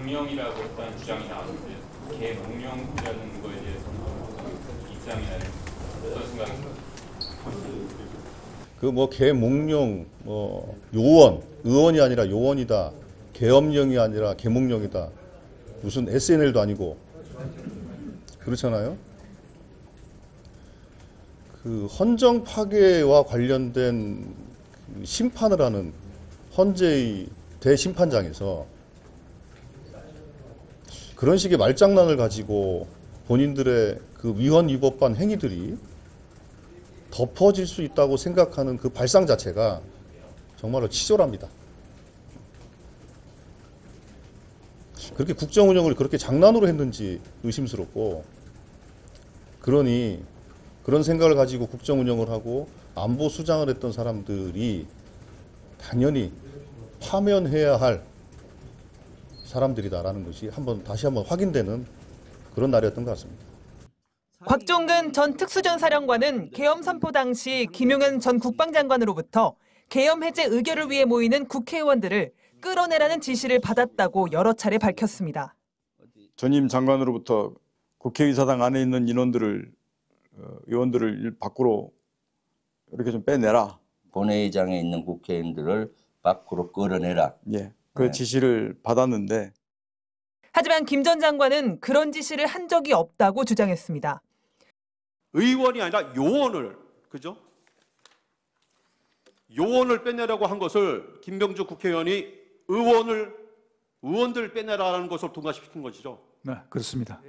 개명이라고 했다는 주장이 나왔는데 개몽령이라는 거에 대해서는 입장이나 어떤 생각이십니까? 그 뭐 개몽령, 요원, 의원이 아니라 요원이다. 계엄령이 아니라 개몽령이다. 무슨 SNL도 아니고 그렇잖아요. 그 헌정 파괴와 관련된 심판을 하는 헌재의 대심판장에서 그런 식의 말장난을 가지고 본인들의 그 위헌 위법한 행위들이 덮어질 수 있다고 생각하는 그 발상 자체가 정말로 치졸합니다. 그렇게 국정 운영을 그렇게 장난으로 했는지 의심스럽고, 그러니 그런 생각을 가지고 국정 운영을 하고 안보 수장을 했던 사람들이 당연히 파면해야 할 사람들이다라는 것이 다시 한번 확인되는 그런 날이었던 것 같습니다. 곽종근 전 특수전사령관은 계엄 선포 당시 김용현 전 국방장관으로부터 계엄 해제 의결을 위해 모이는 국회의원들을 끌어내라는 지시를 받았다고 여러 차례 밝혔습니다. 전임 장관으로부터 국회의사당 안에 있는 의원들을 밖으로 이렇게 좀 빼내라. 본회의장에 있는 국회의원들을 밖으로 끌어내라. 예, 그 지시를 받았는데. 하지만 김 전 장관은 그런 지시를 한 적이 없다고 주장했습니다. 의원이 아니라 요원을, 그죠? 요원을 빼내라고 한 것을 김병주 국회의원이 의원들 빼내라는 것을 통과시킨 것이죠. 네, 그렇습니다.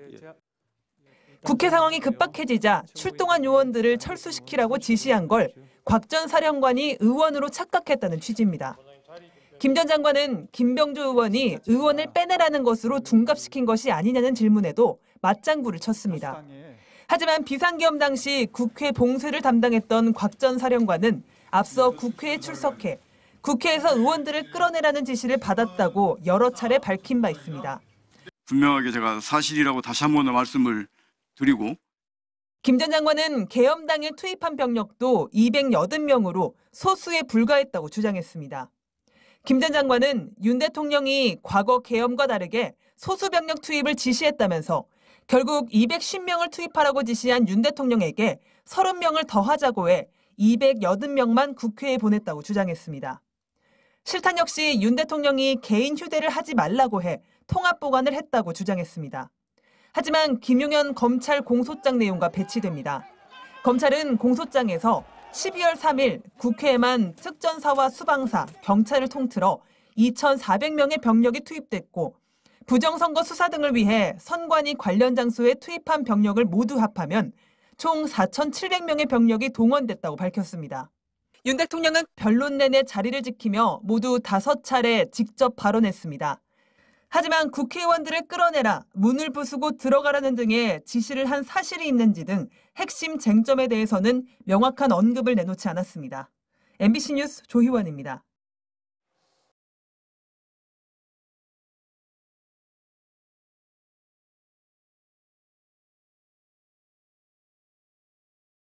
국회 상황이 급박해지자 출동한 요원들을 철수시키라고 지시한 걸 곽 전 사령관이 의원으로 착각했다는 취지입니다. 김 전 장관은 김병주 의원이 의원을 빼내라는 것으로 둔갑시킨 것이 아니냐는 질문에도 맞장구를 쳤습니다. 하지만 비상계엄 당시 국회 봉쇄를 담당했던 곽 전 사령관은 앞서 국회에 출석해 국회에서 의원들을 끌어내라는 지시를 받았다고 여러 차례 밝힌 바 있습니다. 분명하게 제가 사실이라고 다시 한 번 말씀을 드리고, 김 전 장관은 계엄 당일 투입한 병력도 280명으로 소수에 불과했다고 주장했습니다. 김 전 장관은 윤 대통령이 과거 계엄과 다르게 소수 병력 투입을 지시했다면서 결국 250명을 투입하라고 지시한 윤 대통령에게 30명을 더하자고 해 280명만 국회에 보냈다고 주장했습니다. 실탄 역시 윤 대통령이 개인 휴대를 하지 말라고 해 통합 보관을 했다고 주장했습니다. 하지만 김용현 검찰 공소장 내용과 배치됩니다. 검찰은 공소장에서 12월 3일 국회에만 특전사와 수방사, 경찰을 통틀어 2,400명의 병력이 투입됐고 부정선거 수사 등을 위해 선관위 관련 장소에 투입한 병력을 모두 합하면 총 4,700명의 병력이 동원됐다고 밝혔습니다. 윤 대통령은 변론 내내 자리를 지키며 모두 5차례 직접 발언했습니다. 하지만 국회의원들을 끌어내라, 문을 부수고 들어가라는 등의 지시를 한 사실이 있는지 등 핵심 쟁점에 대해서는 명확한 언급을 내놓지 않았습니다. MBC 뉴스 조희원입니다.